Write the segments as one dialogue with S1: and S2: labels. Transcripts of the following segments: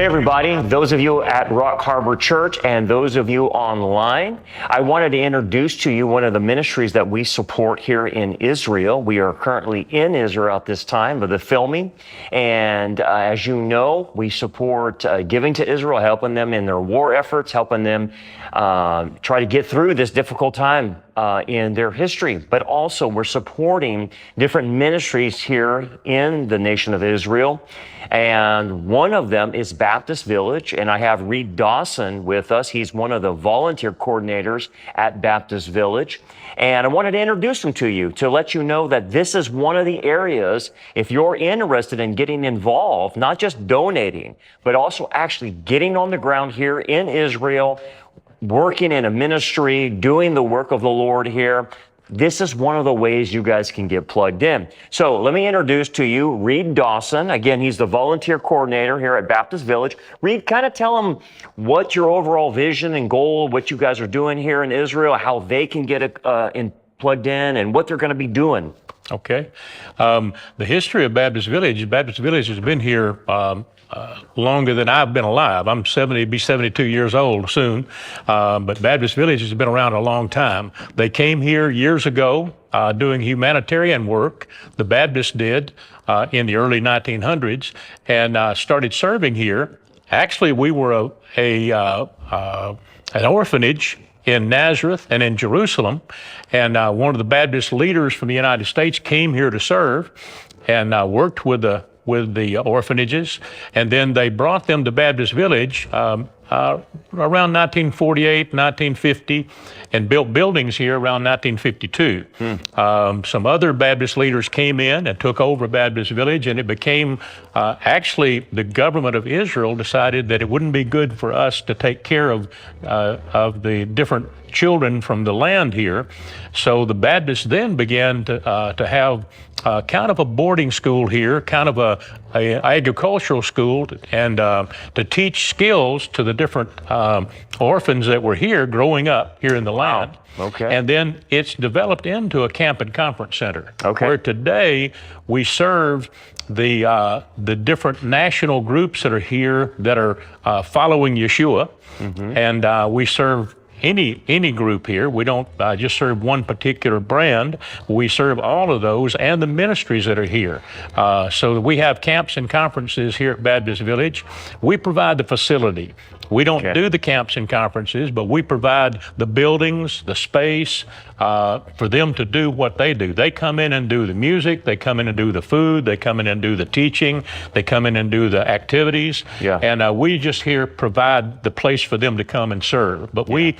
S1: Hey everybody, those of you at Rock Harbor Church and those of you online, I wanted to introduce to you one of the ministries that we support here in Israel. We are currently in Israel at this time of the filming, and as you know, we support giving to Israel, helping them in their war efforts, helping them try to get through this difficult time in their history. But also we're supporting different ministries here in the nation of Israel. And one of them is Baptist Village. And I have Reed Dawson with us. He's one of the volunteer coordinators at Baptist Village. And I wanted to introduce him to you to let you know that this is one of the areas, if you're interested in getting involved, not just donating, but also actually getting on the ground here in Israel, working in a ministry, doing the work of the Lord here. This is one of the ways you guys can get plugged in. So let me introduce to you Reed Dawson. Again, he's the volunteer coordinator here at Baptist Village. Reed, kind of tell them what your overall vision and goal, what you guys are doing here in Israel, how they can get plugged in, and what they're going to be doing.
S2: Okay. The history of Baptist Village has been here longer than I've been alive. I'm 72 years old soon, but Baptist Village has been around a long time. They came here years ago doing humanitarian work. The Baptists did in the early 1900s and started serving here. Actually, we were an orphanage in Nazareth and in Jerusalem, and one of the Baptist leaders from the United States came here to serve and worked with the orphanages, and then they brought them to Baptist Village around 1948, 1950, and built buildings here around 1952. Some other Baptist leaders came in and took over Baptist Village, and it became, actually, the government of Israel decided that it wouldn't be good for us to take care of the different children from the land here. So the Baptists then began to have kind of a boarding school here, kind of a agricultural school, and to teach skills to the different orphans that were here growing up here in the land.
S1: Wow. Okay.
S2: And then it's developed into a camp and conference center.
S1: Okay.
S2: Where today we serve the different national groups that are here that are following Yeshua, and we serve any group here. We don't just serve one particular brand. We serve all of those and the ministries that are here. So we have camps and conferences here at Baptist Village. We provide the facility. We don't do the camps and conferences, but we provide the buildings, the space for them to do what they do. They come in and do the music. They come in and do the food. They come in and do the teaching. They come in and do the activities. Yeah. And we just here provide the place for them to come and serve. But we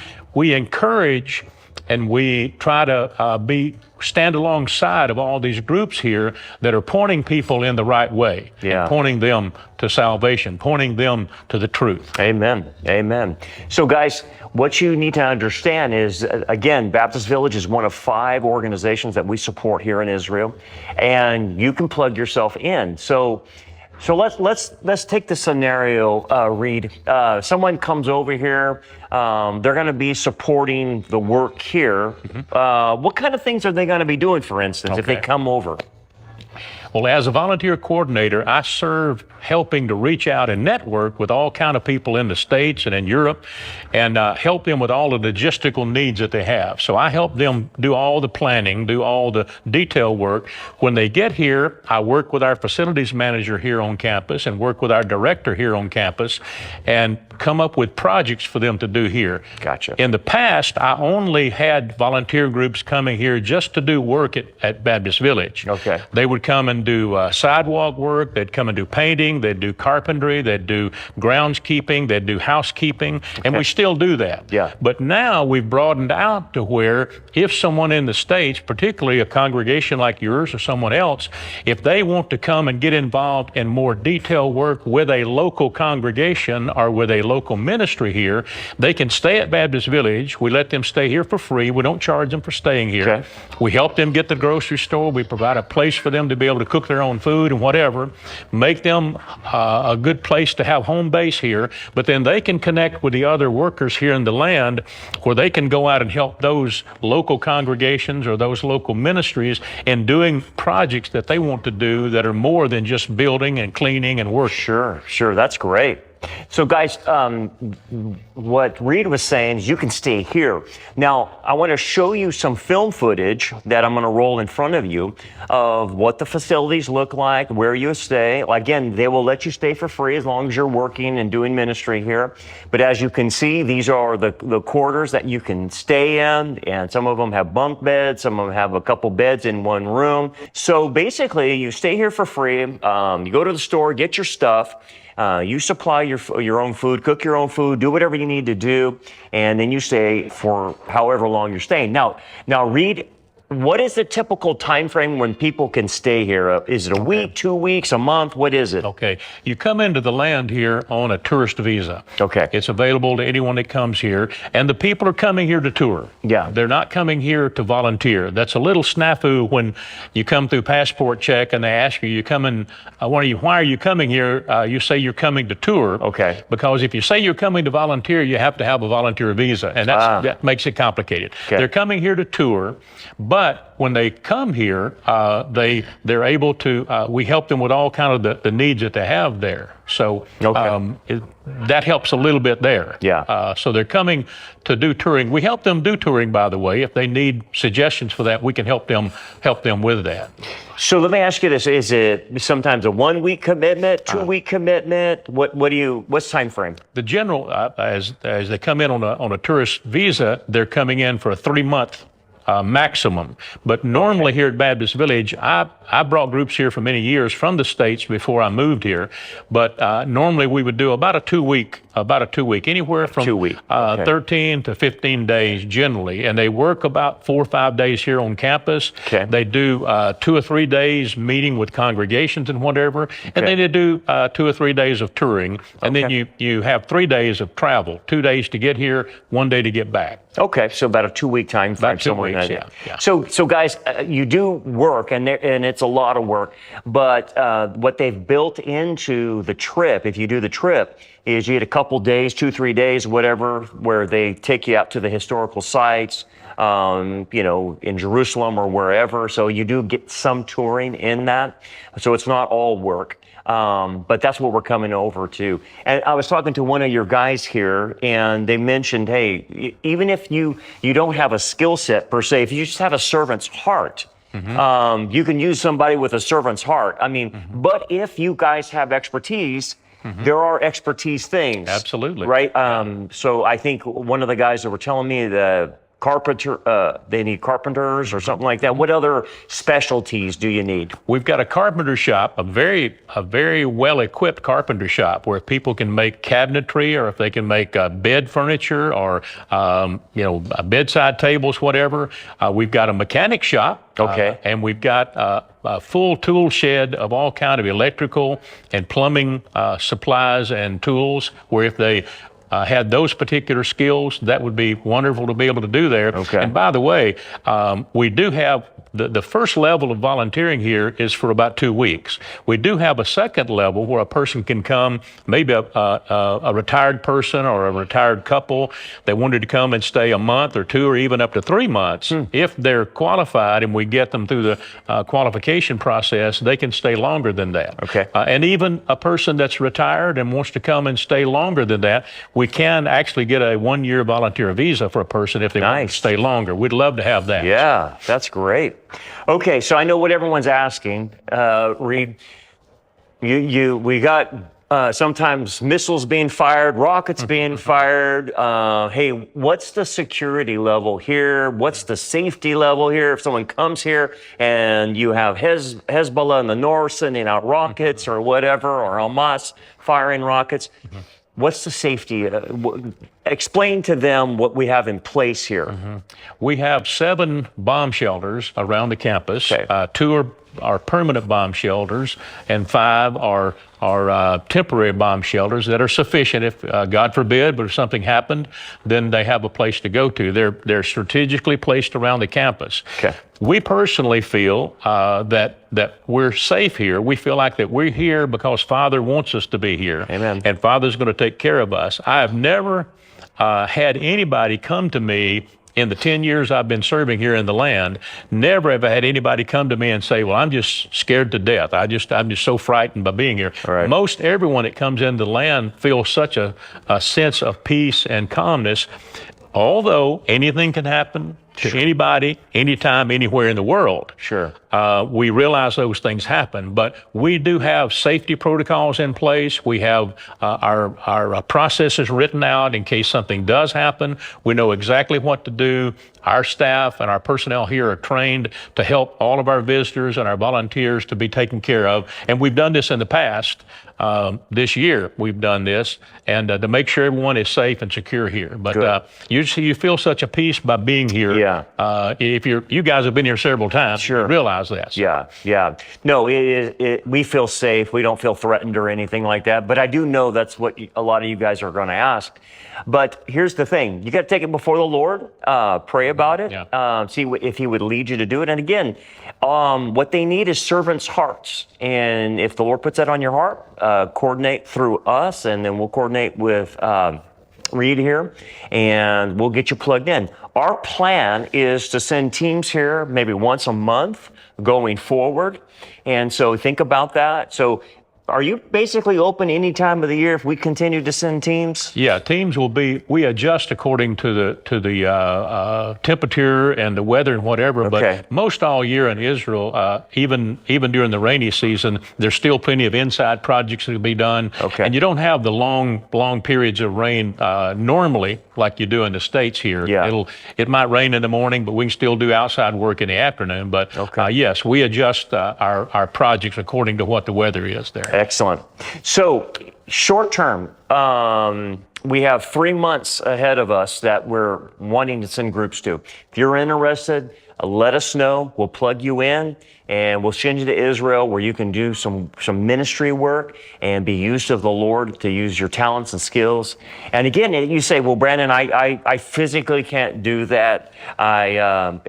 S2: encourage and we try to stand alongside of all these groups here that are pointing people in the right way, and pointing them to salvation, pointing them to the truth.
S1: Amen. Amen. So guys, what you need to understand is, again, Baptist Village is one of 5 organizations that we support here in Israel, and you can plug yourself in. So let's take the scenario, Reed. Someone comes over here. They're going to be supporting the work here. What kind of things are they going to be doing, for instance, if they come over?
S2: Well, as a volunteer coordinator, I serve helping to reach out and network with all kind of people in the States and in Europe, and help them with all the logistical needs that they have. So I help them do all the planning, do all the detail work. When they get here, I work with our facilities manager here on campus and work with our director here on campus and come up with projects for them to do here.
S1: Gotcha.
S2: In the past, I only had volunteer groups coming here just to do work at Baptist Village.
S1: Okay.
S2: They would come and do sidewalk work. They'd come and do painting. They'd do carpentry. They'd do groundskeeping. They'd do housekeeping. And we still do that.
S1: Yeah.
S2: But now we've broadened out to where if someone in the States, particularly a congregation like yours or someone else, if they want to come and get involved in more detailed work with a local congregation or with a local ministry here, they can stay at Baptist Village. We let them stay here for free. We don't charge them for staying here.
S1: Okay.
S2: We help them get the grocery store. We provide a place for them to be able to cook their own food and whatever, make them a good place to have home base here, but then they can connect with the other workers here in the land where they can go out and help those local congregations or those local ministries in doing projects that they want to do that are more than just building and cleaning and work.
S1: Sure, that's great. So guys, what Reed was saying is you can stay here. Now, I want to show you some film footage that I'm going to roll in front of you of what the facilities look like, where you stay. Again, they will let you stay for free as long as you're working and doing ministry here. But as you can see, these are the quarters that you can stay in, and some of them have bunk beds, some of them have a couple beds in one room. So basically, you stay here for free. You go to the store, get your stuff. You supply your own food, cook your own food, do whatever you need to do, and then you stay for however long you're staying. Now, Reed, what is the typical time frame when people can stay here? Is it a week, 2 weeks, a month? What is it?
S2: Okay. You come into the land here on a tourist visa.
S1: Okay.
S2: It's available to anyone that comes here, and the people are coming here to tour.
S1: Yeah.
S2: They're not coming here to volunteer. That's a little snafu when you come through passport check and they ask you coming, why are you coming here? You say you're coming to tour.
S1: Okay.
S2: Because if you say you're coming to volunteer, you have to have a volunteer visa, and that makes it complicated.
S1: Okay.
S2: They're coming here to tour, but when they come here, they're able to. We help them with all kind of the needs that they have there. So that helps a little bit there.
S1: Yeah.
S2: So they're coming to do touring. We help them do touring, by the way. If they need suggestions for that, we can help them with that.
S1: So let me ask you this: is it sometimes a 1 week commitment, 2 week commitment? What's time frame?
S2: The general, as they come in on a tourist visa, they're coming in for a 3 month. Maximum. But normally here at Baptist Village, I brought groups here for many years from the States before I moved here. But normally we would do about a 2 week, anywhere from
S1: 2 week. Okay.
S2: 13 to 15 days generally. And they work about 4 or 5 days here on campus.
S1: Okay.
S2: They do 2 or 3 days meeting with congregations and whatever.
S1: Okay.
S2: And then they do 2 or 3 days of touring. And
S1: Okay.
S2: then you have 3 days of travel, 2 days to get here, 1 day to get back.
S1: Okay, so about a 2 week time frame.
S2: About 2 weeks, yeah.
S1: So guys, you do work, and it's a lot of work. But what they've built into the trip, if you do the trip, is you get a couple days, 2, 3 days, whatever, where they take you out to the historical sites, in Jerusalem or wherever. So you do get some touring in that. So it's not all work. But that's what we're coming over to. And I was talking to one of your guys here, and they mentioned, hey, even if you don't have a skill set per se, if you just have a servant's heart, you can use somebody with a servant's heart. I mean, but if you guys have expertise, there are expertise things.
S2: Absolutely.
S1: Right? So I think one of the guys that were telling me they need carpenters or something like that. What other specialties do you need?
S2: We've got a carpenter shop, a very well-equipped carpenter shop where people can make cabinetry, or if they can make bed furniture, or bedside tables, whatever. We've got a mechanic shop.
S1: Okay.
S2: And we've got a full tool shed of all kind of electrical and plumbing supplies and tools, where if they had those particular skills, that would be wonderful to be able to do there.
S1: Okay.
S2: And by the way, we do have the first level of volunteering here is for about 2 weeks. We do have a second level where a person can come, maybe a retired person or a retired couple. They wanted to come and stay a month or 2 or even up to 3 months. If they're qualified and we get them through the qualification process, they can stay longer than that.
S1: Okay.
S2: And even a person that's retired and wants to come and stay longer than that, we can actually get a 1-year volunteer visa for a person if they want to stay longer. We'd love to have that.
S1: Yeah, that's great. Okay, so I know what everyone's asking. Reed, we got sometimes missiles being fired, rockets being fired. Hey, what's the security level here? What's the safety level here? If someone comes here and you have Hezbollah in the north sending out rockets or whatever, or Hamas firing rockets, what's the safety? Explain to them what we have in place here.
S2: We have 7 bomb shelters around the campus.
S1: Okay.
S2: 2 are permanent bomb shelters, and 5 are temporary bomb shelters that are sufficient if, God forbid, but if something happened, then they have a place to go to. They're strategically placed around the campus.
S1: Okay.
S2: We personally feel that we're safe here. We feel like that we're here because Father wants us to be here.
S1: Amen.
S2: And Father's going to take care of us. I have never had anybody come to me in the 10 years I've been serving here in the land, never have I had anybody come to me and say, well, I'm just scared to death. I'm just so frightened by being here.
S1: Right.
S2: Most everyone that comes into the land feels such a sense of peace and calmness, although anything can happen to anybody, anytime, anywhere in the world.
S1: Sure.
S2: We realize those things happen, but we do have safety protocols in place. We have our processes written out in case something does happen. We know exactly what to do. Our staff and our personnel here are trained to help all of our visitors and our volunteers to be taken care of. And we've done this in the past. This year we've done this, and to make sure everyone is safe and secure here. But you feel such a peace by being here.
S1: Yeah.
S2: If you guys have been here several times,
S1: Sure.
S2: you realize that. So.
S1: Yeah. No, we feel safe. We don't feel threatened or anything like that. But I do know that's what a lot of you guys are going to ask. But here's the thing. You got to take it before the Lord, pray about it, see if he would lead you to do it. And again, what they need is servants' hearts. And if the Lord puts that on your heart, coordinate through us, and then we'll coordinate with Reed here, and we'll get you plugged in. Our plan is to send teams here maybe once a month going forward. And so think about that. So are you basically open any time of the year if we continue to send teams?
S2: Yeah, teams will be. We adjust according to the temperature and the weather and whatever.
S1: Okay.
S2: But most all year in Israel, even during the rainy season, there's still plenty of inside projects that can be done.
S1: Okay.
S2: And you don't have the long periods of rain normally like you do in the States here.
S1: Yeah.
S2: It might rain in the morning, but we can still do outside work in the afternoon. But yes, we adjust our projects according to what the weather is there.
S1: Excellent. So short term, we have 3 months ahead of us that we're wanting to send groups to. If you're interested, let us know. We'll plug you in, and we'll send you to Israel where you can do some ministry work and be used of the Lord to use your talents and skills. And again, you say, well, Brandon, I physically can't do that. I've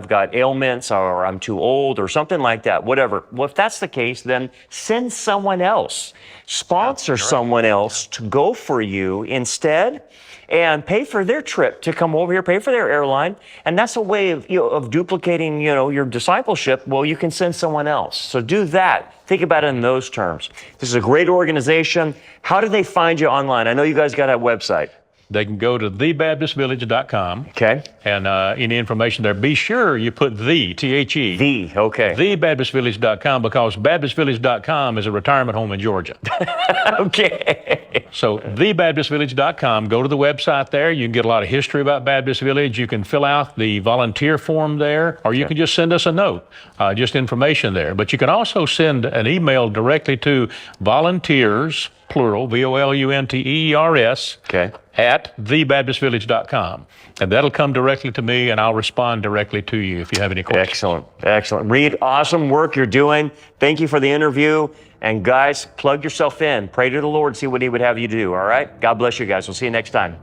S1: got ailments, or I'm too old, or something like that, whatever. Well, if that's the case, then send someone else. Sponsor someone else to go for you instead, and pay for their trip to come over here, pay for their airline. And that's a way of duplicating, your discipleship. Well, you can send someone else. So do that. Think about it in those terms. This is a great organization. How do they find you online? I know you guys got a website.
S2: They can go to thebaptistvillage.com.
S1: Okay.
S2: And any information there, be sure you put the, T-H-E.
S1: Okay.
S2: Thebaptistvillage.com, because baptistvillage.com is a retirement home in Georgia.
S1: Okay.
S2: So thebaptistvillage.com, go to the website there. You can get a lot of history about Baptist Village. You can fill out the volunteer form there, or you can just send us a note, just information there. But you can also send an email directly to volunteers, plural, VOLUNTEERS, at thebaptistvillage.com. And that'll come directly to me, and I'll respond directly to you if you have any questions.
S1: Excellent. Reed, awesome work you're doing. Thank you for the interview. And guys, plug yourself in. Pray to the Lord, see what he would have you do, all right? God bless you guys. We'll see you next time.